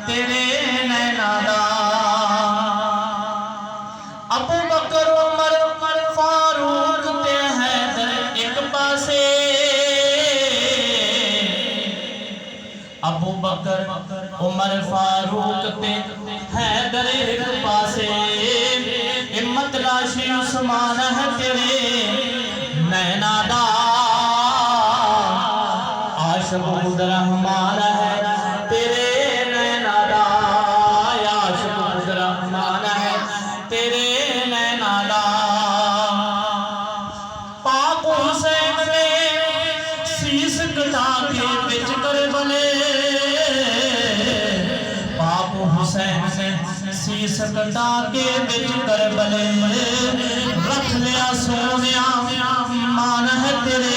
तेरे नैना दा। अबू बकर उमर फारूक ते हैदर एक पासे, अबू बकर उमर फारूक ते हैदर एक पासे, हिम्मत राशि उस्मान है तेरे नैना दा। आशिक रहमान है तेरे नैना दा, आशिक रहमान है तेरे नैना दा। पाक हुसैन ने शीश कटा के बिच करबले, पाक हुसैन ने शीश कटा के बिच करबले, रख लिया सोनिया मान है तेरे